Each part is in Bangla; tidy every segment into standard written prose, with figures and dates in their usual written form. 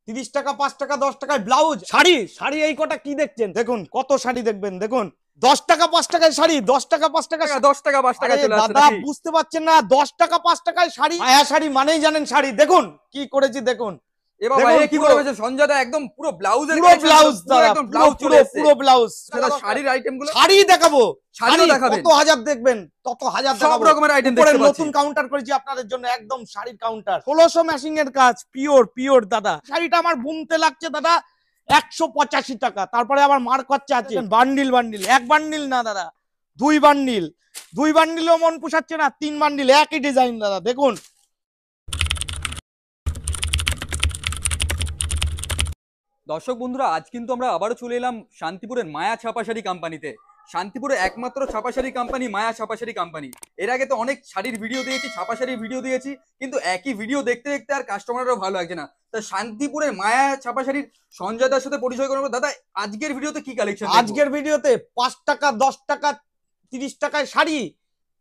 30 টাকা 5 টাকা 10 টাকায় ব্লাউজ। শাড়ি শাড়ি এই কটা কি দেখছেন, দেখুন কত শাড়ি দেখবেন, দেখুন 10 টাকা 5 টাকায় শাড়ি, 10 টাকা 5 টাকা 10 টাকা 5 টাকা চলে আসছে দাদা, বুঝতে পারছেন না? 10 টাকা 5 টাকায় শাড়ি, মায়া শাড়ি মানেই জানেন শাড়ি। দেখুন কি করেছি, দেখুন কি করেছে সঞ্জয় দা, একদম পুরো ব্লাউজের ব্লাউজ, একদম ব্লাউজ, পুরো ব্লাউজ। শাড়ির আইটেম গুলো শাড়ি দেখাবো, শাড়িও দেখাবেন, কত হাজার দেখবেন, তত হাজার সব রকমের আইটেম দেখতে পাচ্ছি। নতুন কাউন্টার করেছি আপনাদের জন্য, একদম শাড়ির কাউন্টার, 1600 ম্যাচিং এর কাজ, পিওর দাদা। শাড়িটা আমার বুনতে লাগছে দাদা 185 টাকা, তারপরে আবার মার খরচা আছে। বান্ডিল এক বান্ডিল না দাদা, দুই বান্ডিলও মন পোষাচ্ছে না, 3 বান্ডিল একই ডিজাইন দাদা। দেখুন দর্শক বন্ধুরা, আজ কিন্তু আমরা আবারও চলে এলাম শান্তিপুরের মায়া ছাপাশাড়ি কোম্পানিতে। শান্তিপুরের একমাত্র ছাপাশাড়ি কোম্পানি মায়া ছাপাশাড়ি কোম্পানি। এর আগে তো অনেক শাড়ির ভিডিও দিয়েছি, ছাপাশাড়ির ভিডিও দিয়েছি, কিন্তু একই ভিডিও দেখতে দেখতে আর কাস্টমাররাও ভালো লাগছে না। তা শান্তিপুরের মায়া ছাপাশাড়ির সঞ্জয় দার সাথে পরিচয় করবো। দাদা, আজকের ভিডিওতে কি কালেকশন? আজকের ভিডিওতে 5 টাকা 10 টাকা 30 টাকায় শাড়ি,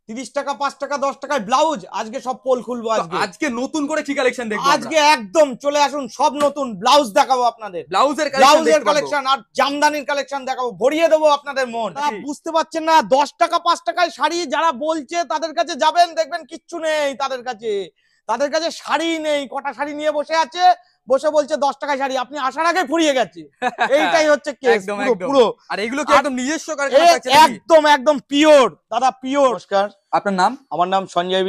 30 টাকা 5 টাকা 10 টাকায় ব্লাউজ। আজকে সব পোল খুলবো। আজকে নতুন করে কি কালেকশন দেখবো? আজকে একদম চলে আসুন, সব নতুন ব্লাউজ দেখাবো আপনাদের, ব্লাউজের কালেকশন আর জামদানির কালেকশন দেখাবো, ভরিয়ে দেবো আপনাদের মন। বুঝতে পারছেন না? 10 টাকা 5 টাকায় শাড়ি যারা বলছে তাদের কাছে যাবেন, দেখবেন কিচ্ছু নেই তাদের কাছে শাড়ি নেই। কটা শাড়ি নিয়ে বসে আছে, বসে বলছে 10 টাকায় শাড়ি, আপনি আসার আগে ফুরিয়ে গেছে। এইটাই হচ্ছে কেস পুরো। আর এগুলো কি একদম নিজস্ব কারখানা আছে? একদম পিওর দাদা, পিওর। নমস্কার, আপনার নাম? আমার নাম সঞ্জয়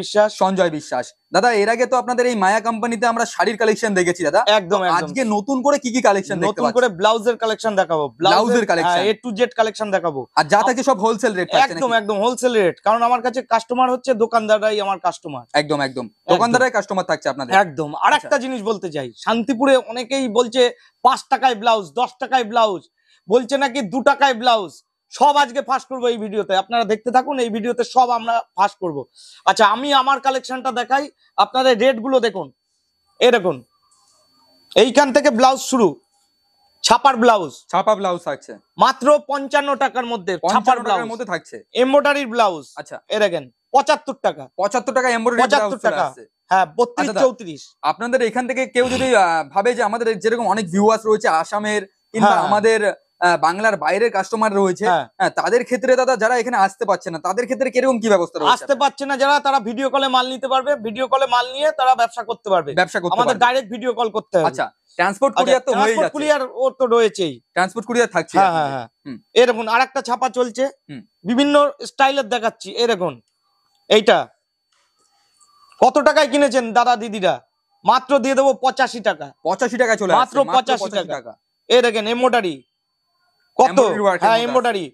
বিশ্বাস। দাদা, এর আগে তো আপনাদের এই মায়া কোম্পানিতে আমরা শাড়ির কালেকশন দেখেছি দাদা। একদম আজকে নতুন করে কি কালেকশন দেখতে পাচ্ছি? নতুন করে ব্লাউজের কালেকশন দেখাবো, ব্লাউজের collection A to Z collection দেখাবো। আর যা থাকে সব হোলসেল রেট থাকছে? একদম হোলসেল রেট, কারণ আমার কাছে কাস্টমার হচ্ছে দোকানদাররাই আমার কাস্টমার। একদম দোকানদাররাই কাস্টমার থাকছে আপনাদের। একদম। আরেকটা জিনিস বলতে চাই, শান্তিপুরে অনেকেই বলছে 5 টাকায় ব্লাউজ, 10 টাকায় ব্লাউজ, বলছে নাকি 2 টাকায় ব্লাউজ। সব আজকে ফাঁস করবো এই ভিডিওতে, আপনারা দেখতে থাকুন। এই ভিডিওতে সব আমরা ফাঁস করব। আচ্ছা, আমি আমার কালেকশনটা দেখাই, আপনাদের রেট গুলো দেখুন। এই দেখুন, এইখান থেকে ব্লাউজ শুরু, ছাপা ব্লাউজ থাকছে মাত্র 55 টাকার মধ্যে, ছাপার ব্লাউজ মধ্যে থাকছে। এমব্রয়ডারির ব্লাউজ, আচ্ছা এই দেখেন 75 টাকা এমব্রয়ডারি 75 টাকা। হ্যাঁ, 32 34। আপনাদের এখান থেকে কেউ যদি ভাবে যে আমাদের যেরকম অনেক ভিউয়ার্স রয়েছে আসামের কিংবা আমাদের বাংলার বাইরের কাস্টমার রয়েছে, তাদের ক্ষেত্রে দাদা যারা এখানে আসতে পারছে না, তাদের ক্ষেত্রে কিরকম কি ব্যবস্থা রয়েছে? আসতে পারছে না যারা, তারা ভিডিও কলে মাল নিতে পারবে, ভিডিও কলে মাল নিয়ে তারা ব্যবসা করতে পারবে। আমাদের ডাইরেক্ট ভিডিও কল করতে হবে। আচ্ছা, ট্রান্সপোর্ট কুরিয়ার তো হয়ে যাচ্ছে। কুরিয়ার ও তো রয়েছেই, ট্রান্সপোর্ট কুরিয়ার থাকছে। হ্যাঁ। এরকম আরেকটা ছাপা চলছে, বিভিন্ন স্টাইলের দেখাচ্ছি। এরকম এইটা কত টাকায় কিনেছেন দাদা দিদিরা? মাত্র দিয়ে দেবো 85 টাকা। 85 টাকা চলে মাত্র 85 টাকা। এই দেখেন এমব্রয়ডারি কত, হ্যাঁ এমব্রয়ডারি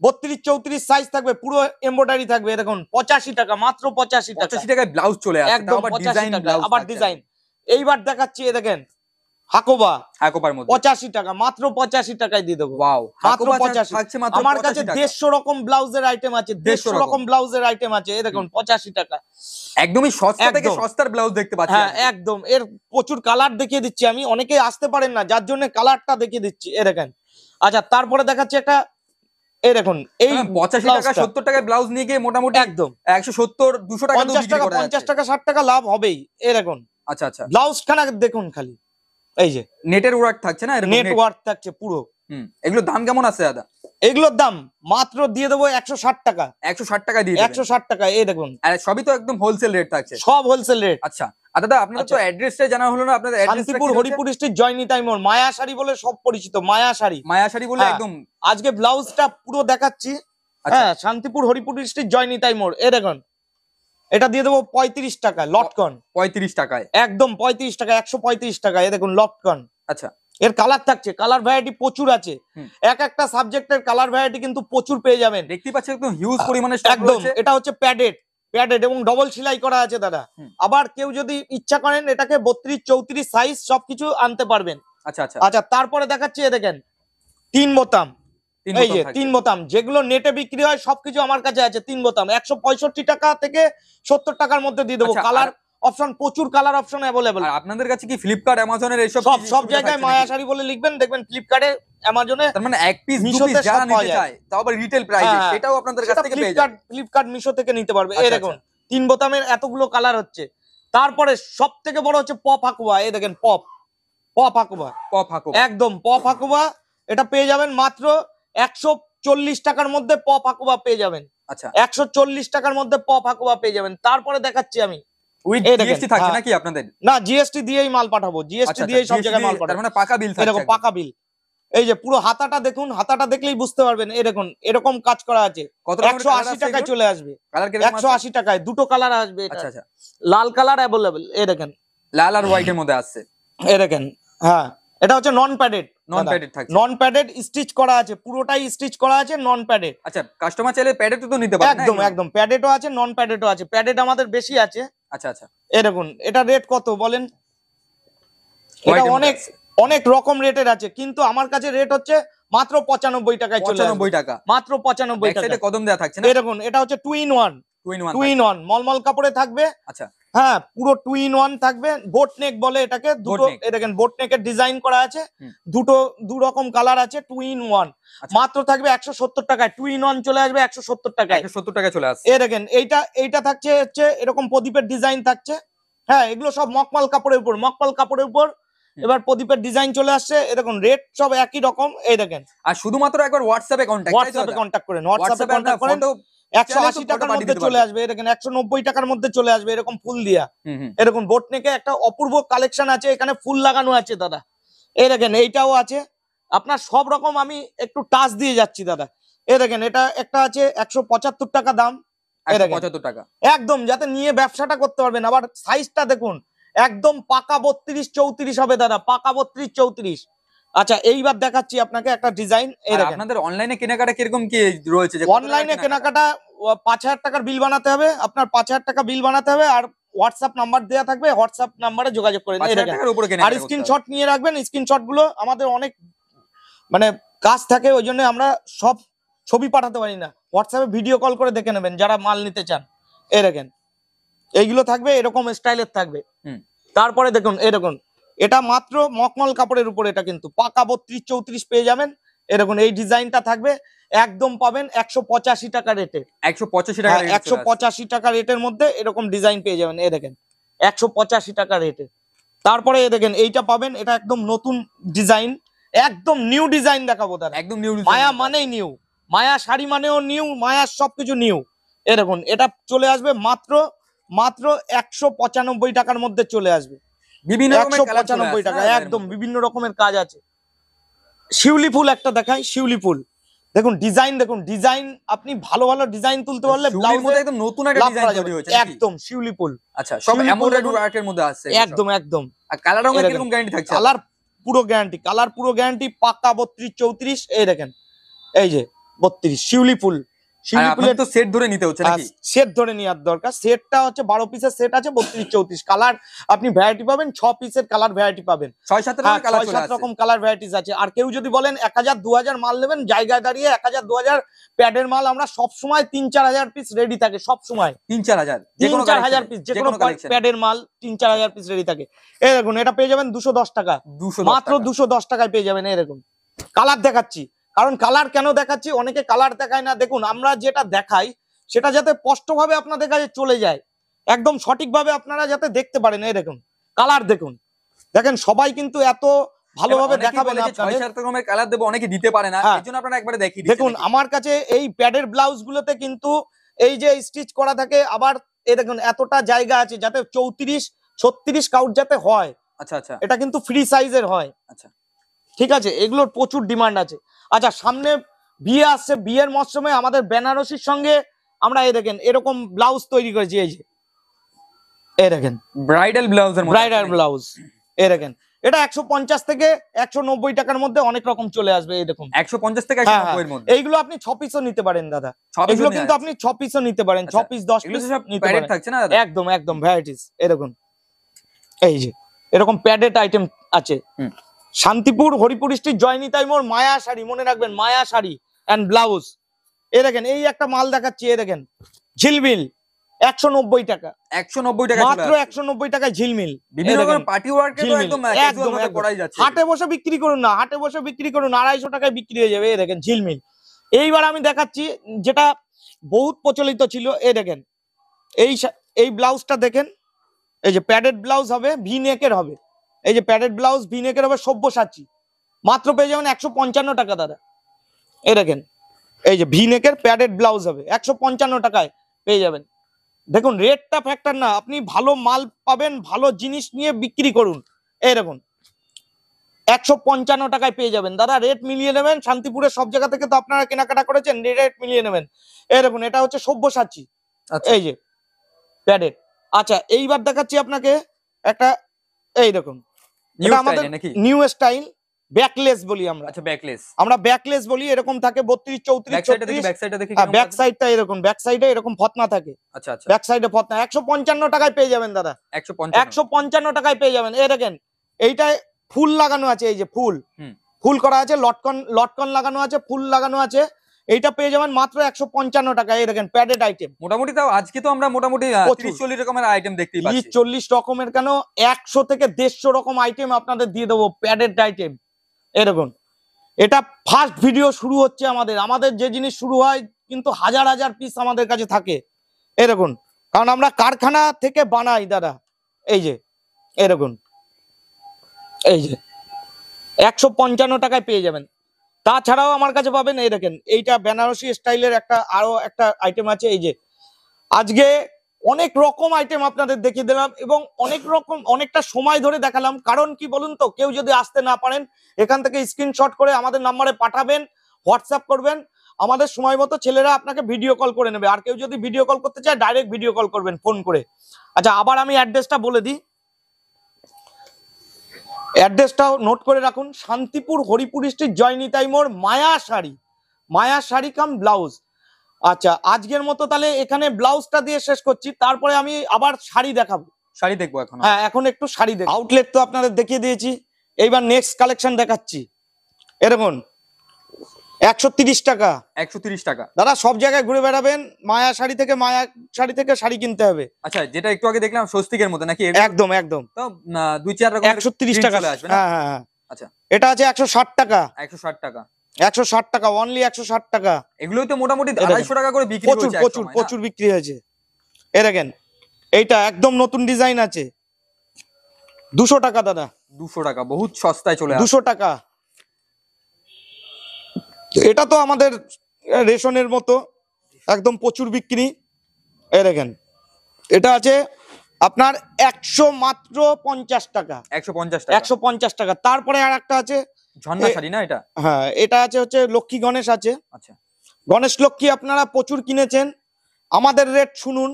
32 34 সাইজ থাকবে, পুরো এমব্রয়ডারি থাকবে। দেখুন 85 টাকা, মাত্র 85 টাকা। 85 টাকায় ব্লাউজ চলে আসে, একদম 85 টাকা, আবার ডিজাইন। এইবার দেখাচ্ছি, এই দেখেন হাকোবার মধ্যে 85 টাকা, মাত্র 85 টাকায় দিয়ে দেবো। ওয়াও, মাত্র 85। আমার কাছে 150 রকম ব্লাউজের আইটেম আছে, 150 রকম ব্লাউজের আইটেম আছে। এই দেখুন 85 টাকা, একদমই সস্তা থেকে সস্তার ব্লাউজ দেখতে পাচ্ছি। হ্যাঁ একদম। এর প্রচুর কালার দেখিয়ে দিচ্ছি আমি, অনেকেই আসতে পারেন না যার জন্য কালারটা দেখিয়ে দিচ্ছি। এই দেখেন। আচ্ছা, তারপরে দেখাচ্ছি একটা, এই দেখুন এই 85 টাকা 70 টাকায় ব্লাউজ নিয়ে গিয়ে মোটামুটি একদম 170 200 টাকা 50 টাকা 50 টাকা 60 টাকা লাভ হবেই। এই দেখুন। আচ্ছা, ব্লাউজ খানা দেখুন খালি, এই যে নেটের ওয়ার্ক থাকছে না, নেট ওয়ার্ক থাকছে পুরো। এগুলোর দাম কেমন আছে দাদা? এগুলোর দাম মাত্র দিয়ে দেবো 160 টাকা। 160 টাকা দিয়ে 160 টাকা। এই দেখুন, আর সবই তো একদম হোলসেল রেট থাকছে, সব হোলসেল রেট। আচ্ছা, আর দাদা আপনাদের তো অ্যাড্রেসটা জানা হলো না। আপনাদের শান্তিপুর হরিপুর স্ট্রিট, জয়নিতাই মোড়, মায়া শাড়ি বলে সব পরিচিত। মায়া শাড়ি বলে একদম। আজকে ব্লাউজটা পুরো দেখাচ্ছি। হ্যাঁ, শান্তিপুর হরিপুর স্ট্রিট, জয়নিতাই মোড়। এই দেখুন, এটা দিয়ে দেবো 35 টাকা লটকন। 35 টাকায়, একদম 35 টাকা, 135 টাকা। এই দেখুন লটকন। আচ্ছা, এর কালার থাকছে, কালার ভ্যারাইটি প্রচুর আছে। এক একটা সাবজেক্টের কালার ভ্যারাইটি কিন্তু প্রচুর পেয়ে যাবেন। দেখতে পাচ্ছেন একদম হিউজ পরিমাণে। একদম, এটা হচ্ছে প্যাডেড এবং ডবল সেলাই করা আছে দাদা। আবার কেউ যদি ইচ্ছা করেন এটাকে 32 34 সাইজ সবকিছু আনতে পারবেন। আচ্ছা, তারপরে দেখাচ্ছি, দেখেন 3 বোতাম। এই যে 3 বোতাম, যেগুলো নেটে বিক্রি হয় সবকিছু আমার কাছে আছে। 3 বোতাম 165 টাকা থেকে 70 টাকার মধ্যে দিয়ে দেবো। কালার অপশন, প্রচুর কালার অপশন अवेलेबल। আর আপনাদের কাছে কি ফ্লিপকার্ট অ্যামাজনের এইসব সব জায়গায় মায়া শাড়ি বলে লিখবেন, দেখবেন ফ্লিপকার্টে অ্যামাজনে, তার মানে এক পিস দু পিস যারা নিতে চায় তাও আবার রিটেল প্রাইসে, সেটাও আপনাদের কাছ থেকে পেয়ে যাবেন। ফ্লিপকার্ট মিশো থেকে নিতে পারবে। এই দেখুন 3 বোতামের এতগুলো কালার হচ্ছে। তারপরে সবথেকে বড় হচ্ছে পপ হাকুয়া। এই দেখেন পপ, প ফাকুবা, প ফাকুবা, একদম প ফাকুবা। এটা পেয়ে যাবেন মাত্র 140 টাকার মধ্যে প ফাকুবা পেয়ে যাবেন। আচ্ছা 140 টাকার মধ্যে প ফাকুবা পেয়ে যাবেন। তারপরে দেখাচ্ছি আমি, উইথ এই দেখেন, জিএসটি থাকছে হ্যাঁ। নাকি আপনাদের? না, জিএসটি দিয়েই মাল পাঠাবো, জিএসটি আচ্ছা দিয়েই সব GST জায়গায় মাল তার পাঠাবো। মানে পাকা বিল থাকছে এরকম একদম। পাকা বিল। এই যে পুরো হাতাটা দেখুন, হাতাটা দেখলেই বুঝতে পারবেন। এই দেখুন এরকম কাজ করা আছে। কত রকমের কালার 180 আছে টাকায় এগুলো? চলে আসবে। কালার কিরকম আছে? 180 টাকায় দুটো কালার আসবে। এটা আচ্ছা আচ্ছা, লাল কালার অ্যাভেলেবেল। এই দেখেন, লাল আর হোয়াইটের মধ্যে আসছে। এই দেখেন, হ্যাঁ এটা হচ্ছে নন প্যাডেড। নন প্যাডেড থাকছে। নন প্যাডেড স্টিচ করা আছে, পুরোটাই স্টিচ করা আছে, নন প্যাডেড। আচ্ছা কাস্টমার চাইলে প্যাডেড তো নিতে পারে না? একদম একদম, প্যাডেডও আছে, নন প্যাডেডও আছে। প্যাডেড আমাদের বেশি আছে। আচ্ছা আচ্ছা, এই দেখুন, এটা রেট কত বলেন? এটা হোয়াইটের মধ্যে অনেক আছে। অনেক রকম রেটের আছে, কিন্তু আমার কাছে রেট হচ্ছে মাত্র 95 টাকায় চলে আসবে। 95 টাকা। মাত্র 95 ব্যাক টাকা। সাইডে কদম দেয়া থাকছে না? এই দেখুন, এটা হচ্ছে 2 in 1। 2 in 1 2 in 1 মলমল কাপড়ে থাকবে। আচ্ছা হ্যাঁ, পুরো 2 in 1 থাকবে। বোট নেক বলে এটাকে। দুটো, neck। এই দেখেন বোট নেকের ডিজাইন করা আছে। হুম। দু রকম কালার আছে। 2 in 1 আচ্ছা। মাত্র থাকবে 170 টাকায়। 2 in 1 চলে আসবে 170 টাকায়। 170 টাকা চলে আসছে। এই দেখেন, এইটা থাকছে হচ্ছে এরকম প্রদীপের ডিজাইন থাকছে। হ্যাঁ, এগুলো সব মকমাল কাপড়ের উপর, মকমাল কাপড়ের উপর এবার প্রদীপের ডিজাইন চলে আসছে। এই দেখুন, রেট সব একই রকম। এই দেখেন, আর শুধুমাত্র একবার হোয়াটসঅ্যাপে কন্টাক্ট, হোয়াটসঅ্যাপে কন্টাক্ট করেন, হোয়াটসঅ্যাপে কন্টাক্ট করেন। 180 টাকার মধ্যে চলে আসবে। এই দেখেন 190 টাকার মধ্যে চলে আসবে, এরকম ফুল দিয়া। এরকম বোট নেকে একটা অপূর্ব কালেকশন আছে, এখানে ফুল লাগানো আছে দাদা। এই দেখেন, এইটাও আছে আপনার। সব রকম আমি একটু টাচ দিয়ে যাচ্ছি দাদা। এই দেখেন, এটা একটা আছে 175 টাকা দাম। এই দেখেন 175 টাকা একদম, যাতে নিয়ে ব্যবসাটা করতে পারবেন। আবার সাইজটা দেখুন, একদম পাকা 32-34 হবে দাদা, পাকা 32-34। আচ্ছা, এইবার দেখাচ্ছি আপনাকে একটা ডিজাইন। এই আর দেখেন, আপনাদের অনলাইনে কেনাকাটা কিরকম কি রয়েছে? যে কত টাকা অনলাইনে কেনাকাটা 5000 টাকার বিল বানাতে হবে। আপনার 5000 টাকা বিল বানাতে হবে, আর হোয়াটসঅ্যাপ নাম্বার দেওয়া থাকবে, হোয়াটসঅ্যাপ নাম্বারে যোগাযোগ করে নিন। 5000 টাকার উপরে আর কেনাকাটা করতে হবে। স্ক্রিনশট নিয়ে রাখবেন। স্ক্রিনশট গুলো আমাদের অনেক মানে কাজ থাকে, ওই জন্য আমরা সব ছবি পাঠাতে পারি না। হোয়াটসঅ্যাপে ভিডিও কল করে দেখে নেবেন যারা মাল নিতে চান। এই দেখেন, এইগুলো থাকবে, এরকম স্টাইলের থাকবে। তারপরে দেখুন, এই দেখুন, এটা মাত্র মকমল কাপড়ের উপর। এটা কিন্তু পাকা 32-34 পেয়ে যাবেন। এরকম এই ডিজাইনটা থাকবে, একদম পাবেন 185 টাকা রেটে। 185 টাকা রেট। 185 টাকা রেটের মধ্যে এরকম ডিজাইন পেয়ে যাবেন। এই দেখেন 185 টাকা রেটে। তারপরে এই দেখেন, এইটা পাবেন, এটা একদম নতুন ডিজাইন, একদম নিউ ডিজাইন দেখাবো দাদা। একদম নিউ। মায়া মানেই নিউ, মায়া শাড়ি মানেও নিউ, মায়ার সবকিছু নিউ। এরকম এটা চলে আসবে মাত্র 195 টাকার মধ্যে চলে আসবে। বিভিন্ন রকমের কালার চলে 195 আসছে টাকা, না? একদম বিভিন্ন রকমের কাজ আছে। শিউলি ফুল একটা দেখাই, শিউলি ফুল দেখুন, ডিজাইন দেখুন, ডিজাইন আপনি ভালো ভালো ডিজাইন তুলতে পারলে শিউলির মধ্যে একদম নতুন একটা ডিজাইন তৈরি হয়েছে নাকি? একদম শিউলি ফুল। আচ্ছা, সব শিউলি ফুল এমব্রয়ডারি দেখুন, ওয়ার্কের মধ্যে আসছে একদম একদম। আর কালার রঙের এরকম। কিরকম গ্যারান্টি থাকছে? কালার পুরো গ্যারান্টি, কালার পুরো গ্যারান্টি, পাক্কা 32-34। এই দেখেন, এই যে 32 শিউলি ফুল। আর শিউলি আপনাদের ফুলের তো সেট ধরে নিতে হচ্ছে নাকি? সেট ধরে নেওয়ার দরকার। সেটটা হচ্ছে 12 পিসের সেট আছে, 32-34 কালার আপনি ভ্যারাইটি পাবেন। 6 পিসের কালার ভ্যারাইটি পাবেন। 6-7 রকমের কালার চলে 6-7 আসছে। রকম কালার ভ্যারাইটিস আছে। আর কেউ যদি বলেন 1000-2000 মাল নেবেন, জায়গায় দাঁড়িয়ে 1000-2000 প্যাডের মাল আমরা সব সময় 3-4000 পিস রেডি থাকে, সব সময় 3-4000 যে কোনো 3-4000 পিস, যে কোনো কালেকশন। প্যাডের মাল 3-4000 পিস রেডি থাকে। এই দেখুন, এটা পেয়ে যাবেন 210 টাকা, 210 মাত্র 210 টাকায় পেয়ে যাবেন। এই দেখুন, কালার দেখাচ্ছি, কারণ কালার কেন দেখাচ্ছি, অনেকে কালার দেখায় না। দেখুন, আমরা যেটা দেখাই সেটা যাতে স্পষ্টভাবে আপনাদের কাছে চলে যায়, একদম সঠিকভাবে আপনারা যাতে দেখতে পারেন। এই দেখুন, কালার দেখুন, দেখেন সবাই কিন্তু এত ভালোভাবে দেখাবে না আপনাদের। 6-7 রকমের কালার দেব, অনেকে দিতে পারে না, হ্যাঁ। এজন্য আপনারা একবারে দেখিয়ে দিচ্ছেন। দেখুন, আমার কাছে এই প্যাডের ব্লাউজ গুলোতে কিন্তু এই যে স্টিচ করা থাকে, আবার এই দেখুন এতটা জায়গা আছে যাতে 34-36 কাউন্ট যাতে হয়। আচ্ছা আচ্ছা, এটা কিন্তু ফ্রি সাইজের হয়। আচ্ছা ঠিক আছে, এগুলোর প্রচুর ডিমান্ড আছে। আচ্ছা, সামনে বিয়ে আসছে, বিয়ের মরশুমে আমাদের বেনারসির সঙ্গে আমরা এই দেখেন এরকম ব্লাউজ তৈরি করেছি। এই যে এই দেখেন ব্রাইডাল ব্লাউজের মধ্যে, ব্রাইডাল ব্লাউজ। এই দেখেন, এটা 150 থেকে 190 টাকার মধ্যে অনেক রকম চলে আসবে। এই দেখুন 150 থেকে হ্যাঁ, 190 এর মধ্যে। এইগুলো আপনি 6 পিসও নিতে পারেন দাদা। 6 পিস এগুলো কিন্তু আপনি 6 পিসও নিতে পারেন, 6 পিস 10 এগুলো পিস সব নিতে প্যাডেড পারেন। থাকছে না দাদা? একদম একদম ভ্যারাইটিস। এই দেখুন, এই যে এরকম প্যাডেড আইটেম আছে। শান্তিপুর হরিপুর স্ট্রিট জয়নিতাই মোড়, মায়া শাড়ি, মনে রাখবেন, মায়া শাড়ি এন্ড ব্লাউজ। এই দেখেন, এই একটা মাল দেখাচ্ছি। এই দেখেন, ঝিলমিল 190 টাকা, 190 টাকা মাত্র 190 টাকায় ঝিলমিল। বিভিন্ন রকমের পার্টি ওয়ার্কে তো ঝিলমিল, একদম একদম, ক্যাজুয়াল ভাবে একদম। পরাই যাচ্ছে। হাটে বসে বিক্রি করুন না, হাটে বসে বিক্রি করুন, 250 টাকায় বিক্রি হয়ে যাবে। এই দেখেন ঝিলমিল। এইবার আমি দেখাচ্ছি যেটা বহুত প্রচলিত ছিল। এই দেখেন, এই ব্লাউজটা দেখেন, এই যে প্যাডেড ব্লাউজ হবে, ভি নেকের হবে। এই যে প্যাডেড ব্লাউজ ভিনেকের হবে সব্যসাচী, মাত্র পেয়ে যাবেন 155 টাকা দাদা। এই দেখেন এই যে ভিনেকের প্যাডেড ব্লাউজ হবে 155 টাকায় পেয়ে যাবেন। দেখুন রেটটা ফ্যাক্টর না, আপনি ভালো মাল পাবেন, ভালো জিনিস নিয়ে বিক্রি করুন। এই দেখুন 155 টাকায় পেয়ে যাবেন দাদা, রেট মিলিয়ে নেবেন। শান্তিপুরের সব জায়গা থেকে তো আপনারা কেনাকাটা করেছেন, রেট মিলিয়ে নেবেন। এই দেখুন এটা হচ্ছে সব্যসাচী, এই যে প্যাডেড। আচ্ছা এইবার দেখাচ্ছি আপনাকে একটা, এই দেখুন এটা আমাদের নিউ স্টাইল ব্যাকলেস বলি আমরা। আচ্ছা ব্যাকলেস, আমরা ব্যাকলেস বলি, এরকম থাকে 32 34 34। ব্যাক সাইডে দেখি, ব্যাক সাইডটা এরকম, ব্যাক সাইডে এরকম ফতনা থাকে। আচ্ছা আচ্ছা, ব্যাক সাইডে ফতনা 155 টাকায় পেয়ে যাবেন দাদা, 155 টাকায় পেয়ে যাবেন। এই দেখেন এইটায় ফুল লাগানো আছে, এই যে ফুল ফুল করা আছে, লটকন লটকন লাগানো আছে, ফুল লাগানো আছে। এইটা পেয়ে যাবেন মাত্র 155 টাকা। এই দেখেন প্যাডেড আইটেম। মোটামুটি তাও আজকে তো আমরা মোটামুটি 30-40 রকমের আইটেম দেখতেই পাচ্ছি। 30-40 রকমের কেন, 100 থেকে 150 রকম আইটেম আপনাদের দিয়ে দেবো, প্যাডেড আইটেম। এই দেখুন এটা ফার্স্ট ভিডিও শুরু হচ্ছে আমাদের, আমাদের যে জিনিস শুরু হয় কিন্তু হাজার হাজার পিস আমাদের কাছে থাকে। এই দেখুন কারণ আমরা কারখানা থেকে বানাই দাদা। এই যে এই দেখুন এই যে 155 টাকায় পেয়ে যাবেন। তাছাড়াও আমার কাছে পাবেন এই দেখেন এইটা বেনারসি স্টাইলের একটা আরো একটা আইটেম আছে। এই যে আজকে অনেক রকম আইটেম আপনাদের দেখিয়ে দিলাম এবং অনেক রকম অনেকটা সময় ধরে দেখালাম। কারণ কি বলুন তো, কেউ যদি আসতে না পারেন এখান থেকে স্ক্রিনশট করে আমাদের নাম্বারে পাঠাবেন, হোয়াটসঅ্যাপ করবেন, আমাদের সময় মতো ছেলেরা আপনাকে ভিডিও কল করে নেবে। আর কেউ যদি ভিডিও কল করতে চায় ডাইরেক্ট ভিডিও কল করবেন ফোন করে। আচ্ছা আবার আমি অ্যাড্রেসটা বলে দিই, অ্যাড্রেসটাও নোট করে রাখুন। শান্তিপুর হরিপুর স্ট্রিট, জয়নিতাই মোড়, মায়া শাড়ি, মায়া শাড়ি কাম ব্লাউজ। আচ্ছা আজকের মতো তাহলে এখানে ব্লাউজটা দিয়ে শেষ করছি, তারপরে আমি আবার শাড়ি দেখাবো। শাড়ি দেখবো এখন? হ্যাঁ এখন একটু শাড়ি দেখবো। আউটলেট তো আপনাদের দেখিয়ে দিয়েছি, এইবার নেক্সট কালেকশন দেখাচ্ছি। এরকম 130 টাকা। 130 টাকা দাদা সব জায়গায় ঘুরে বেড়াবেন, মায়া শাড়ি থেকে শাড়ি কিনতে হবে। আচ্ছা যেটা একটু আগে দেখলাম স্বস্তিকের মধ্যে নাকি? একদম একদম তো 2-4 রকম 130 টাকা আসবে না? হ্যাঁ হ্যাঁ হ্যাঁ। আচ্ছা এটা আছে 160 টাকা। 160 টাকা, 160 টাকা, অনলি 160 টাকা। এগুলোই তো মোটামুটি 250 টাকা করে বিক্রি হচ্ছে, প্রচুর প্রচুর বিক্রি হয়েছে। এই দেখেন এইটা একদম নতুন ডিজাইন আছে, 200 টাকা দাদা। 200 টাকা, বহুত সস্তায় চলে আসে। 200 টাকা। এটা তো আমাদের রেশনের মতো একদম প্রচুর বিক্রি। এই দেখেন এটা আছে আপনার 150 টাকা। 150 টাকা, 150 টাকা। তারপরে আর একটা আছে ঝর্ণা শাড়ি না এটা? হ্যাঁ এটা আছে হচ্ছে লক্ষ্মী গণেশ আছে। আচ্ছা গণেশ লক্ষ্মী আপনারা প্রচুর কিনেছেন, আমাদের রেট শুনুন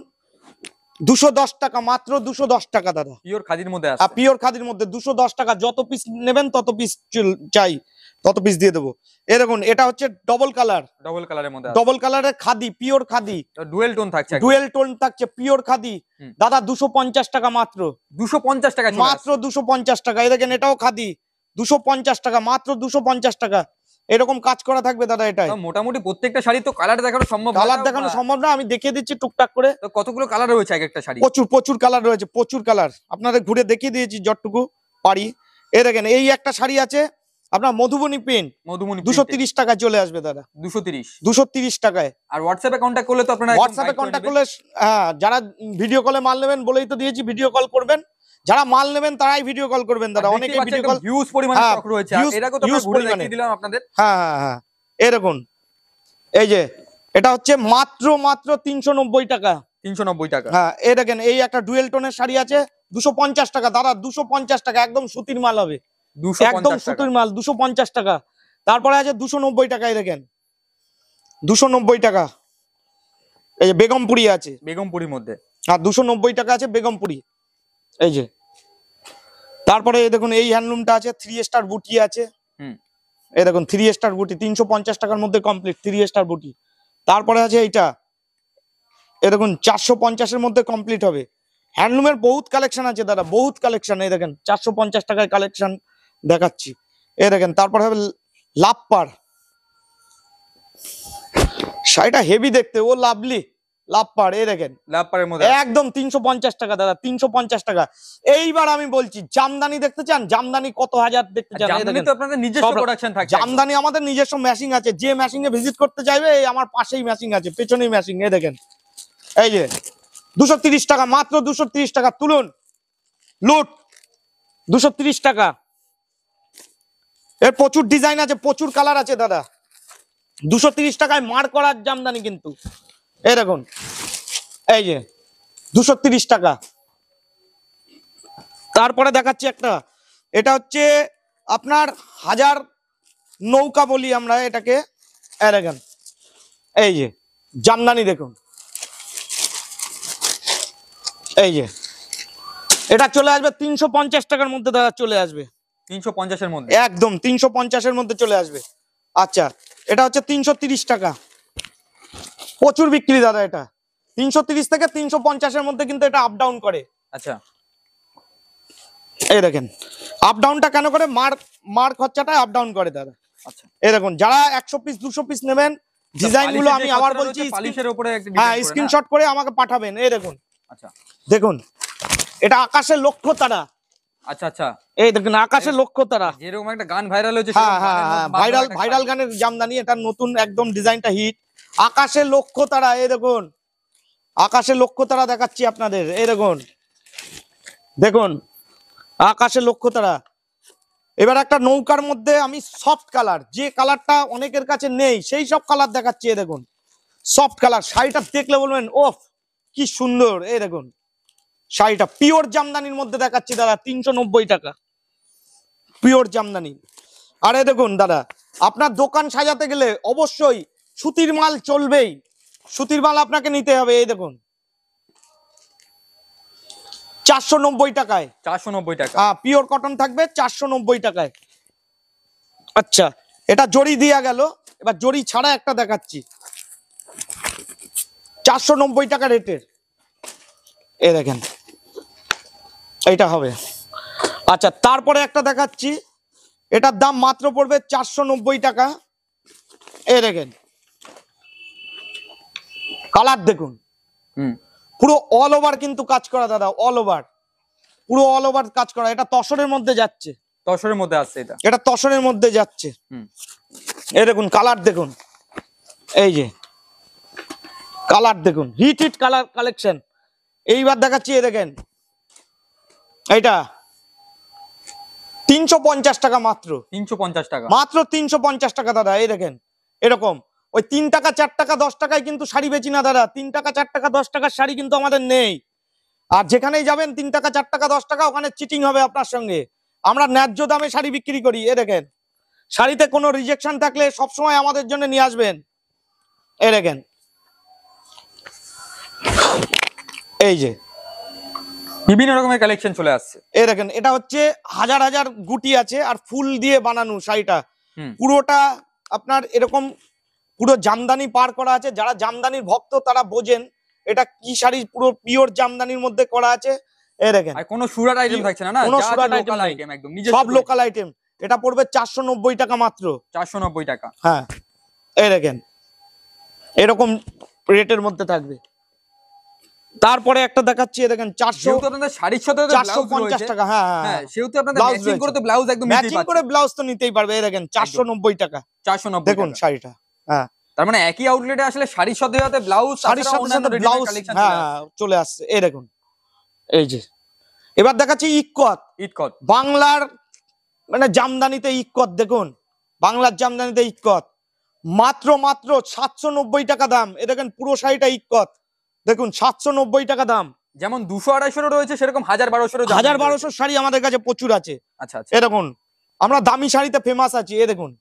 210 টাকা, মাত্র 210 টাকা দাদা। পিওর খাদির মধ্যে আছে, পিওর খাদির মধ্যে 210 টাকা। যত পিস নেবেন তত পিস চাই তত পিস দিয়ে দেবো। এই দেখুন এটা হচ্ছে ডবল কালার, ডবল কালারের মধ্যে, ডবল কালারের khadi, pure khadi, dual tone থাকছে, ডুয়েল টোন থাকছে, পিওর খাদি দাদা। 250 টাকা মাত্র, 250 টাকা মাত্র 250 টাকা। এই দেখেন এটাও খাদি, 250 টাকা, মাত্র 250 টাকা। এরকম কাজ করা থাকবে দাদা। এটাই মোটামুটি প্রত্যেকটা শাড়ি তো কালার দেখানো সম্ভব, কালার দেখানো সম্ভব না, আমি দেখিয়ে দিচ্ছি টুকটাক করে। তো কতগুলো কালার রয়েছে এক একটা শাড়ি? প্রচুর কালার রয়েছে, প্রচুর কালার আপনাদের ঘুরে দেখিয়ে দিয়েছি যতটুকু পারি। এই দেখেন এই একটা শাড়ি আছে আপনার মধুবনী প্রিন্ট, মধুবনী 230 টাকা চলে আসবে দাদা। 230 টাকায়। আর হোয়াটসঅ্যাপে কন্ট্যাক্ট করলে তো আপনারা, হোয়াটসঅ্যাপে কন্ট্যাক্ট করলে হ্যাঁ, যারা ভিডিও কলে মাল নেবেন বলেই তো দিয়েছি ভিডিও কল করবেন, যারা মাল নেবেন তারাই ভিডিও কল করবেন দাদা। অনেকে ভিডিও কল, হিউজ পরিমাণে স্টক রয়েছে, আর এটাকে তো আমরা ঘুরে দেখিয়ে দিলাম আপনাদের। হ্যাঁ হ্যাঁ হ্যাঁ এই দেখুন এই যে এটা হচ্ছে মাত্র 390 টাকা। 390 টাকা। হ্যাঁ এই দেখেন এই একটা ডুয়েল টোনের শাড়ি আছে 250 টাকা দাদা। 250 টাকা, একদম সুতির মাল হবে, একদম সুতির মাল, 250 টাকা। তারপরে আছে 290 টাকায় দেখেন, 290 টাকা। এই যে বেগমপুরি আছে, বেগমপুরির মধ্যে, আর 290 টাকা আছে বেগমপুরি। এই যে তারপরে দেখুন এই হ্যান্ডলুমটা আছে, 3 স্টার বুটি আছে। এই দেখুন 3 স্টার বুটি 350 টাকার মধ্যে কমপ্লিট, 3 স্টার বুটি। তারপরে আছে এইটা, এই দেখুন 450 এর মধ্যে কমপ্লিট হবে। হ্যান্ডলুমের বহুত কালেকশন আছে দাদা, বহুত কালেকশন। এই দেখেন 450 টাকায় কালেকশন দেখাচ্ছি। এই দেখেন তারপর হবে লাভপার, শাড়িটা হেভি দেখতে, ও লাভলি লাভপার। এই দেখেন লাভপারের মধ্যে একদম 350 টাকা দাদা, 350 টাকা। এইবার আমি বলছি জামদানি দেখতে চান? জামদানি কত হাজার দেখতে চান? জামদানি তো আপনাদের নিজস্ব প্রোডাকশন থাকে। জামদানি আমাদের নিজস্ব মেশিং আছে, যে মেশিং এ ভিজিট করতে চাইবে এই আমার পাশেই মেশিং আছে, পেছনেই মেশিং। এই দেখেন এই যে 230 টাকা, মাত্র 230 টাকা। তুলুন লুট, 230 টাকা। এর প্রচুর ডিজাইন আছে, প্রচুর কালার আছে দাদা। 230 টাকায় মার করার জামদানি কিন্তু। এই দেখুন, এই যে 230 টাকা। তারপরে দেখাচ্ছি একটা, এটা হচ্ছে আপনার হাজার নৌকা বলি আমরা এটাকে। এই দেখেন, এই যে জামদানি দেখুন, এই যে এটা চলে আসবে 350 টাকার মধ্যে দাদা, চলে আসবে 350-এর মধ্যে, একদম 350-এর মধ্যে চলে আসবে। আচ্ছা, এটা হচ্ছে 330 টাকা, প্রচুর বিক্রি দাদা। এটা 330 থেকে 350-এর মধ্যে কিন্তু এটা আপ ডাউন করে। আচ্ছা, এই দেখেন আপ ডাউনটা কেন করে, মার খরচাটা আপ ডাউন করে দাদা। আচ্ছা, এই দেখুন, যারা 100 পিস 200 পিস নেবেন, ডিজাইন গুলো আমি আবার বলছি, পালিশের উপরে একটা হ্যাঁ ডিজাইন করে না? স্ক্রিনশট করে আমাকে পাঠাবেন। এই দেখুন, আচ্ছা, দেখুন এটা আকাশের লক্ষ্য তারা। আচ্ছা, আচ্ছা, এই দেখুন আকাশের লক্ষ্য তারা। যেরকম একটা গান ভাইরাল হয়েছে, হ্যাঁ হ্যাঁ হ্যাঁ, ভাইরাল গানের জামদানি, এটা নতুন একদম ডিজাইনটা হিট। আকাশের লক্ষ্য তারা, এই দেখুন আকাশের লক্ষ্য তারা দেখাচ্ছি আপনাদের। এই দেখুন, দেখুন আকাশের লক্ষ্য তারা। এবার একটা নৌকার মধ্যে আমি সফট কালার, যে কালারটা অনেকের কাছে নেই, সেই সব কালার দেখাচ্ছি। এই দেখুন সফট কালার, শাড়িটা দেখলে বলবেন ওফ কি সুন্দর। এই দেখুন শাড়িটা পিওর জামদানির মধ্যে দেখাচ্ছি দাদা, 390 টাকা পিওর জামদানি। আর এই দেখুন দাদা, আপনার দোকান সাজাতে গেলে অবশ্যই সুতির মাল চলবেই, সুতির মাল আপনাকে নিতে হবে। এই দেখুন 490 টাকায়, 490 টাকা, হ্যাঁ পিওর কটন থাকবে 490 টাকায়। আচ্ছা, এটা জড়ি দিয়া গেল, এবার জড়ি ছাড়া একটা দেখাচ্ছি 490 টাকা রেটের। এই দেখেন এইটা হবে। আচ্ছা, তারপরে একটা দেখাচ্ছি, এটার দাম মাত্র পড়বে 490 টাকা। এই দেখেন কালার দেখুন, পুরো অল ওভার কিন্তু কাজ করা দাদা, অল ওভার, পুরো অল ওভার কাজ করা। এটা তসরের মধ্যে যাচ্ছে, তসরের মধ্যে আছে এটা, এটা তসরের মধ্যে যাচ্ছে। এই দেখুন কালার দেখুন, এই যে কালার দেখুন, হিট হিট কালার কালেকশন। এইবার দেখাচ্ছি, এই দেখেন এইটা 350 টাকা মাত্র, 350 টাকা, মাত্র 350 টাকা দাদা। এই দেখেন এরকম ওই 3 টাকা 4 টাকা 10 টাকায় কিন্তু শাড়ি বেচি না দাদা। 3 টাকা 4 টাকা 10 টাকার শাড়ি কিন্তু আমাদের নেই। আর যেখানেই যাবেন 3 টাকা 4 টাকা 10 টাকা, ওখানে চিটিং হবে আপনার সঙ্গে। আমরা ন্যায্য দামে শাড়ি বিক্রি করি। এই দেখেন, শাড়িতে কোনো রিজেকশন থাকলে সবসময় আমাদের জন্য নিয়ে আসবেন। এই দেখেন, এই যে বিভিন্ন রকমের কালেকশন চলে আসছে। এই দেখেন, এটা হচ্ছে হাজার হাজার গুটি আছে আর ফুল দিয়ে বানানো শাড়িটা। পুরোটা আপনার এরকম পুরো জামদানি পার করা আছে। যারা জামদানির ভক্ত তারা বোঝেন এটা কি শাড়ি, পুরো পিওর জামদানির মধ্যে করা আছে। এই দেখেন, আর কোনো সুরাট আইটেম থাকছে না, কোনো সুরাট আইটেম, একদম সব লোকাল আইটেম। এটা পড়বে 490 টাকা মাত্র, 490 টাকা। হ্যাঁ এই দেখেন এরকম রেটের মধ্যে থাকবে। তারপরে একটা দেখাচ্ছি, দেখেন 450 টাকা। হ্যাঁ সেহেতু আপনাদের ম্যাচিং করে তো ব্লাউজ একদম ম্যাচিং করে ব্লাউজ তো নিতেই পারবে। এই দেখেন 490 টাকা, 490 দেখুন শাড়িটা। হ্যাঁ, তার মানে একই আউটলেটে আসলে শাড়ির সাথে সাথে ব্লাউজ, শাড়ির সাথে সাথে ব্লাউজ চলে আসছে। এই দেখুন, এই যে এবার দেখাচ্ছি ইক্কত, ইক্কত বাংলার মানে জামদানিতে ইক্কত। দেখুন বাংলার জামদানিতে ইক্কত মাত্র 790 টাকা দাম। এ দেখেন পুরো শাড়িটা ইক্কত, দেখুন 790 টাকা দাম। যেমন 200-250 রয়েছে, সেরকম 1000-1200 শাড়ি আমাদের কাছে প্রচুর আছে। আচ্ছা, এ দেখুন আমরা দামি শাড়িতে ফেমাস আছি। এ দেখুন,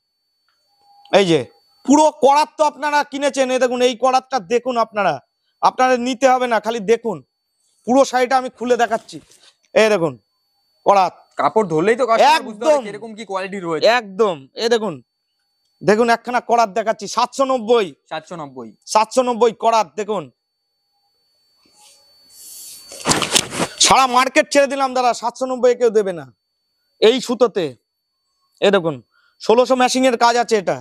এই যে পুরো করাত তো আপনারা কিনেছেন। এ দেখুন এই করাতটা দেখুন, আপনারা নিতে হবে না, খালি দেখুন পুরো শাড়িটা আমি খুলে দেখাচ্ছি। এই দেখুন করাত, কাপড় ধরলেই তো কাস্টমার বুঝতে একদম পারবে এরকম কি কোয়ালিটি রয়েছে। একদম এই দেখুন, দেখুন একখানা করাত দেখাচ্ছি 790 করাত। দেখুন সারা মার্কেট ছেড়ে দিলাম দাদা, 790 কেউ দেবে না এই সুতোতে। এ দেখুন 1600 ম্যাশিং এর কাজ আছে। এটা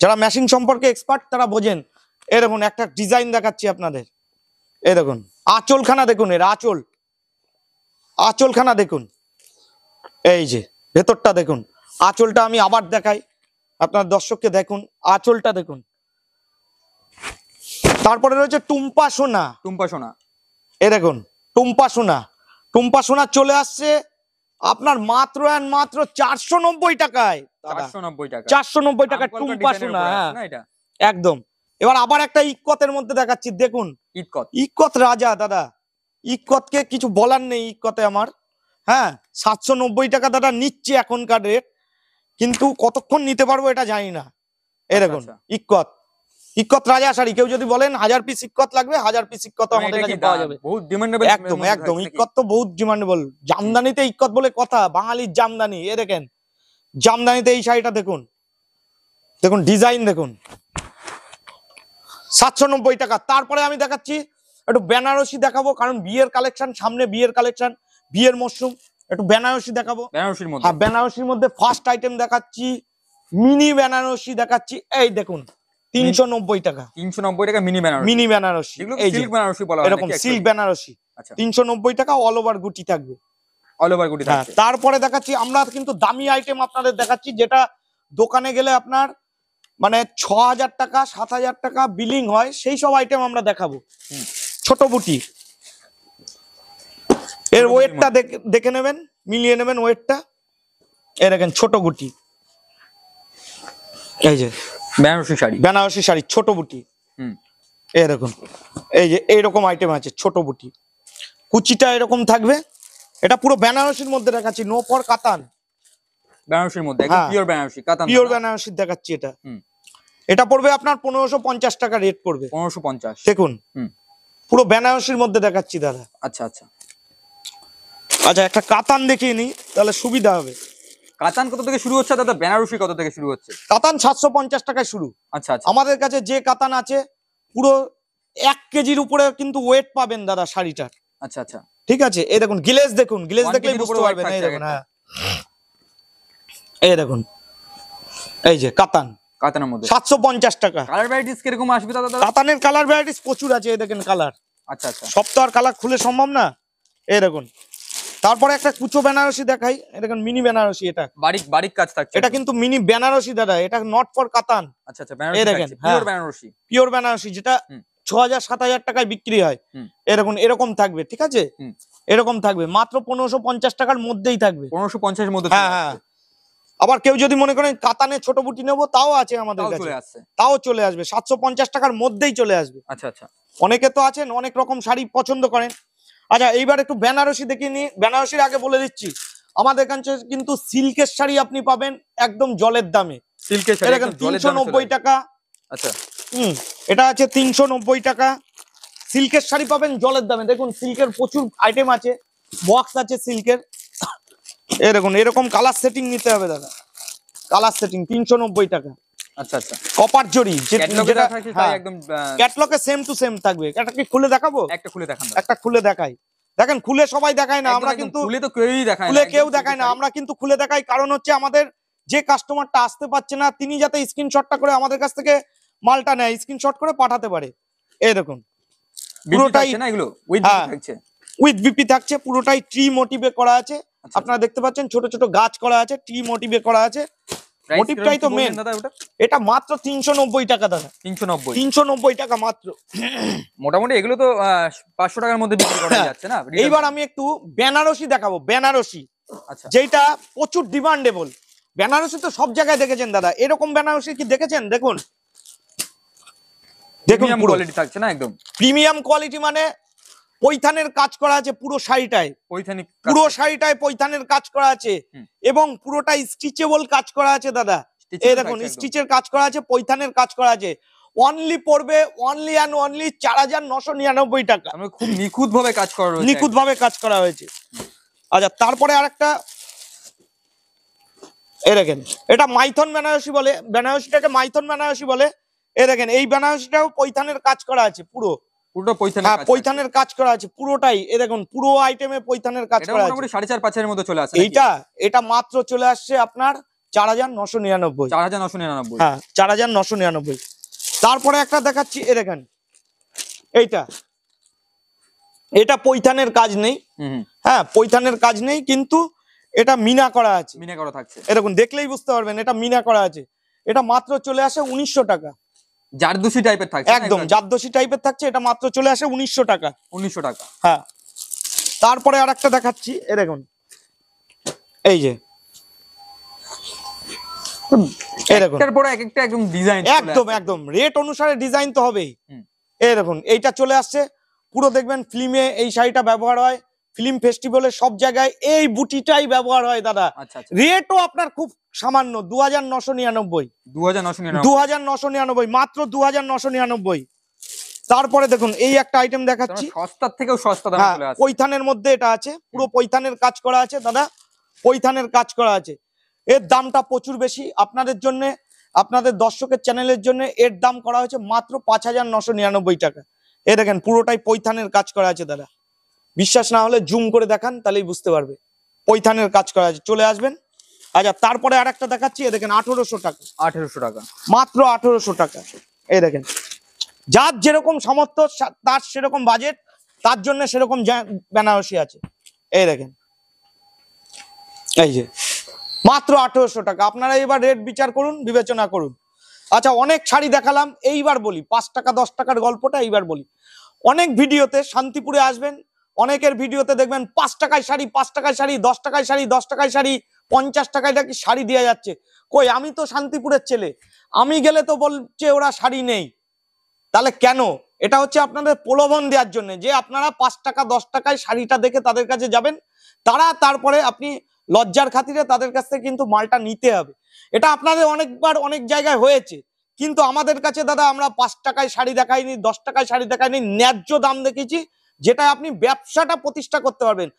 যারা ম্যাশিং সম্পর্কে এক্সপার্ট তারা বোঝেন। এ দেখুন একটা ডিজাইন দেখাচ্ছি আপনাদের। এ দেখুন আঁচলখানা দেখুন, এর আঁচলখানা দেখুন, এই যে ভেতরটা দেখুন। আঁচলটা আমি আবার দেখাই আপনার দর্শককে, দেখুন আঁচলটা দেখুন। তারপরে রয়েছে টুম্পা সোনা। টুম্পা সোনা, এ দেখুন টুম্পা সোনা চলে আসছে আপনার মাত্র এন্ড মাত্র 490 টাকায় দাদা। 490 টাকা 490 টাকা টুম্পা সোনা, হ্যাঁ এটা একদম। এবার আবার একটা ইক্কতের মধ্যে দেখাচ্ছি, দেখুন ইটকত। ইক্কত রাজা দাদা, ইক্কতকে কিছু বলার নেই ইক্কতে আমার। হ্যাঁ 790 টাকা দাদা নিচ্ছে এখনকার রেট, কিন্তু কতক্ষণ নিতে পারবো এটা জানি না। এই দেখুন ইক্কত, ইক্কত রাজা শাড়ি, কেউ যদি বলেন 1000 পিস ইক্কত লাগবে, 1000 পিস ইক্কত আমাদের কাছে পাওয়া যাবে। বহুত ডিমান্ডেবল, একদম একদম, ইক্কত তো বহুত ডিমান্ডেবল। জামদানিতে ইক্কত বলে কথা, বাঙালির জামদানি। এ দেখেন জামদানিতে এই শাড়িটা দেখুন, দেখুন ডিজাইন দেখুন, 790 টাকা। তারপরে আমি দেখাচ্ছি একটু বেনারসি দেখাবো, কারণ বিয়ের কালেকশন সামনে, বিয়ের কালেকশন, বিয়ের মরশুম, একটু বেনারসি দেখাবো। বেনারসির মধ্যে, হ্যাঁ বেনারসির মধ্যে ফার্স্ট আইটেম দেখাচ্ছি, মিনি বেনারসি দেখাচ্ছি। এই দেখুন 390 টাকা, 390 টাকা মিনি বেনারসি, মিনি বেনারসি, এই যে সিল্ক বেনারসি বলা হয় এরকম সিল্ক বেনারসি। আচ্ছা 390 টাকা, অল ওভার গুটি থাকবে, অল ওভার গুটি হ্যাঁ। থাকছে। তারপরে দেখাচ্ছি আমরা কিন্তু দামি আইটেম আপনাদের দেখাচ্ছি, যেটা দোকানে গেলে আপনার মানে 6000 টাকা 7000 টাকা বিলিং হয়, সেই সব আইটেম আমরা দেখাবো। ছোট বুটি, এর ওয়েটটা দেখে নেবেন, মিলিয়ে নেবেন ওয়েটটা। এই দেখেন ছোট গুটি, এই যে বেনারসি শাড়ি, বেনারসি শাড়ি ছোট বুটি। এই দেখুন, এই যে এইরকম আইটেম আছে ছোট বুটি, কুচিটা এরকম থাকবে। এটা পুরো বেনারসির মধ্যে দেখাচ্ছি, নো ফর কাতান, বেনারসির মধ্যে একদম পিওর বেনারসি, কাতান পিওর বেনারসি দেখাচ্ছি। এটা এটা পড়বে আপনার 1550 টাকা রেট পড়বে, 1550। দেখুন পুরো বেনারসির মধ্যে দেখাচ্ছি দাদা। আচ্ছা আচ্ছা আচ্ছা একটা কাতান দেখিয়ে নিই তাহলে সুবিধা হবে। কাতান কত থেকে শুরু হচ্ছে দাদা? বেনারসি কত থেকে শুরু হচ্ছে? কাতান 750 টাকায় শুরু। আচ্ছা আচ্ছা, আমাদের কাছে যে কাতান আছে পুরো 1 কেজির উপরে কিন্তু ওয়েট পাবেন দাদা শাড়িটার। আচ্ছা আচ্ছা ঠিক আছে, এই দেখুন গ্লেজ দেখুন, গ্লেজ দেখলেই বুঝতে পারবেন। এই দেখুন, হ্যাঁ এই দেখুন, এই যে কাতান, কাতানের মধ্যে 750 টাকা। কালার ভ্যারাইটিস কিরকম আসবে দাদা? কাতানের কালার ভ্যারাইটিস প্রচুর আছে, এই দেখেন কালার। আচ্ছা আচ্ছা, সব তো আর কালার খুলে সম্ভব না। এই দেখুন, তারপরে একটা কুচো বেনারসি দেখাই, এই দেখুন মিনি বেনারসি। এটা বারিক বারিক কাজ থাকছে, এটা কিন্তু মিনি বেনারসি দাদা, এটা নট ফর কাতান। আচ্ছা আচ্ছা, বেনারসি দেখেন পিওর বেনারসি, পিওর বেনারসি, যেটা 6000-7000 টাকায় বিক্রি হয়। এরকম এরকম থাকবে, ঠিক আছে, এরকম থাকবে, মাত্র 1550 টাকার মধ্যেই থাকবে, 1550 এর মধ্যে। হ্যাঁ হ্যাঁ। আবার কেউ যদি মনে করেন কাতানে ছোট বুটি নেবো, তাও আছে আমাদের কাছে, তাও চলে আসবে, 750 টাকার মধ্যেই চলে আসবে। আচ্ছা আচ্ছা, অনেকে তো আছেন অনেক রকম শাড়ি পছন্দ করেন। আচ্ছা এইবার একটু বেনারসি দেখিয়ে নিই। বেনারসির আগে বলে দিচ্ছি, আমাদের কাছে কিন্তু সিল্কের শাড়ি আপনি পাবেন একদম জলের দামে। সিল্কের শাড়ি একদম জলের দামে 390 টাকা। আচ্ছা এটা আছে 390 টাকা। সিল্কের শাড়ি পাবেন জলের দামে। দেখুন সিল্কের প্রচুর আইটেম আছে, বক্স আছে সিল্কের। এই দেখুন এরকম কালার সেটিং নিতে হবে দাদা, কালার সেটিং 390 টাকা। আচ্ছা আচ্ছা, কপার জরি, যেটা একদম ক্যাটলগে সেম টু সেম থাকবে। এটা কি খুলে দেখাবো? একটা খুলে দেখান, একটা খুলে দেখাই। দেখেন খুলে সবাই দেখায় না, আমরা কিন্তু খুলে তো কেউই দেখায় না, খুলে কেউ দেখায় না, আমরা কিন্তু খুলে দেখাই। কারণ হচ্ছে আমাদের যে কাস্টমারটা আসতে পারছে না, তিনি যাতে স্ক্রিনশটটা করে আমাদের কাছ থেকে মালটা নেয়, স্ক্রিনশট করে পাঠাতে পারে। এই দেখুন পুরোটাই না, এগুলো উইথ বিপি থাকছে, উইথ বিপি থাকছে, পুরোটাই ট্রি মোটিভে করা আছে। আপনারা দেখতে পাচ্ছেন ছোট ছোট গাছ করা আছে, ট্রি মোটিভে করা আছে। মোটিভটাই তো মেন দাদা। এটা মাত্র 390 টাকা দাদা, 390 টাকা মাত্র। মোটামুটি এগুলো তো 500 টাকার মধ্যে বিক্রি করা যাচ্ছে না। এইবার আমি একটু বেনারসি দেখাবো, বেনারসি যেটা প্রচুর ডিমান্ডেবল। বেনারসি তো সব জায়গায় দেখেছেন দাদা, এরকম বেনারসি কি দেখেছেন? দেখুন দেখুন কোয়ালিটি থাকছে না, একদম প্রিমিয়াম কোয়ালিটি, মানে পৈথানের কাজ করা আছে পুরো শাড়িটায়, পুরো শাড়িটায় পৈথানের কাজ করা আছে এবং পুরোটাই স্টিচেবল কাজ করা আছে দাদা। এই দেখুন স্টিচের কাজ করা আছে, পৈথানের কাজ করা আছে। অনলি পড়বে অনলি অ্যান্ড অনলি 4999 টাকা। খুব নিখুঁত ভাবে কাজ করা হয়েছে, নিখুঁত ভাবে কাজ করা হয়েছে। আচ্ছা তারপরে আরেকটা, এই দেখেন এটা মাইথন বেনারসি বলে, বেনারসিটাকে মাইথন বেনারসি বলে। এই দেখেন এই বেনারসিটাও পৈথানের কাজ করা আছে, পুরোটা পৈথানের কাজ করা আছে পুরোটাই। এই দেখুন পুরো আইটেমে পৈথানের কাজ করা আছে। 4.5-5 এর মধ্যে চলে আসে। এটা মাত্র চলে আসছে আপনার 4999। 4999, হ্যাঁ 4999। তারপরে একটা দেখাচ্ছি, এই দেখেন এটা পৈথানের কাজ নেই, হ্যাঁ পৈথানের কাজ নেই, কিন্তু এটা মিনা করা আছে, মিনা করা থাকছে। এরকম দেখলেই বুঝতে পারবেন এটা মিনা করা আছে। এটা মাত্র চলে আসে 1900 টাকা। জারদোসি টাইপের থাকছে, একদম জারদোসি টাইপের থাকছে। এটা মাত্র চলে আসে 1900 টাকা। 1900 টাকা। হ্যাঁ তারপরে আরেকটা দেখাচ্ছি, এই দেখুন এই যে এই দেখুন, একটার পর একটা একদম ডিজাইন, একদম একদম রেট অনুসারে ডিজাইন তো হবেই। এই দেখুন এইটা চলে আসছে পুরো, দেখবেন ফিল্মে এই শাড়িটা ব্যবহার হয়, ফিল্ম ফেস্টিভ্যালে সব জায়গায় এই বুটিটাই ব্যবহার হয় দাদা। আচ্ছা আচ্ছা, রেটও আপনার খুব সামান্য 2999, 2999 মাত্র 2999। তারপরে দেখুন এই একটা আইটেম দেখাচ্ছি, সস্তার থেকেও সস্তা দামে চলে আসছে। পৈথানের মধ্যে এটা আছে, পুরো পৈথানের কাজ করা আছে দাদা, পৈথানের কাজ করা আছে। এর দামটা প্রচুর বেশি আপনাদের জন্য, আপনাদের দর্শকের চ্যানেলের জন্য এর দাম করা হয়েছে মাত্র 5999 টাকা। এ দেখেন পুরোটাই পৈথানের কাজ করা আছে দাদা, বিশ্বাস না হলে জুম করে দেখান তাহলেই বুঝতে পারবে, পৈথানের কাজ করা আছে। চলে আসবেন। আচ্ছা তারপরে আর একটা দেখাচ্ছি, এ দেখেন 1800 টাকা, 1800 টাকা, মাত্র 1800 টাকা। এই দেখেন যার যেরকম সামর্থ্য তার সেরকম বাজেট, তার জন্য সেরকম বেনারসি আছে। এই দেখেন এই যে মাত্র 1800 টাকা। আপনারা এবার রেট বিচার করুন, বিবেচনা করুন। আচ্ছা অনেক শাড়ি দেখালাম, এইবার বলি 5 টাকা 10 টাকার গল্পটা এইবার বলি। অনেক ভিডিওতে শান্তিপুরে আসবেন, অনেকের ভিডিওতে দেখবেন 5 টাকায় শাড়ি, 5 টাকায় শাড়ি, 10 টাকায় শাড়ি, 10 টাকায় শাড়ি, 50 টাকায় নাকি শাড়ি দেওয়া যাচ্ছে। কই, আমি তো শান্তিপুরের ছেলে, আমি গেলে তো বলছে ওরা শাড়ি নেই। তাহলে কেন? এটা হচ্ছে আপনাদের প্রলোভন দেওয়ার জন্য, যে আপনারা 5 টাকা 10 টাকায় শাড়িটা দেখে তাদের কাছে যাবেন, তারপরে আপনি লজ্জার খাতিরে তাদের কাছ থেকে কিন্তু মালটা নিতে হবে। এটা আপনাদের অনেকবার অনেক জায়গায় হয়েছে, কিন্তু আমাদের কাছে দাদা আমরা 5 টাকায় শাড়ি দেখাইনি, 10 টাকায় শাড়ি দেখাইনি, ন্যায্য দাম দেখেছি, যেটা আপনি ব্যবসাটা প্রতিষ্ঠা করতে পারবেন।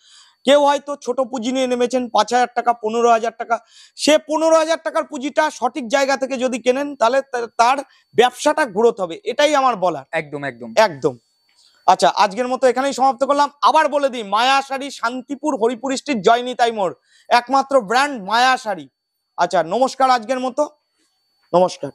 কেউ হয়তো ছোট পুঁজি নিয়ে নেমেছেন 5000 টাকা, 15000 টাকা, সে 15000 টাকার পুঁজিটা সঠিক জায়গা থেকে যদি কেনেন তাহলে তার ব্যবসাটা গ্রোথ হবে, এটাই আমার বলার। একদম একদম একদম। আচ্ছা আজকের মতো এখানেই সমাপ্ত করলাম। আবার বলে দিই, মায়া শাড়ি, শান্তিপুর হরিপুর স্ট্রিট, জয়নিতাই মোড়, একমাত্র ব্র্যান্ড মায়া শাড়ি। আচ্ছা নমস্কার, আজকের মতো নমস্কার।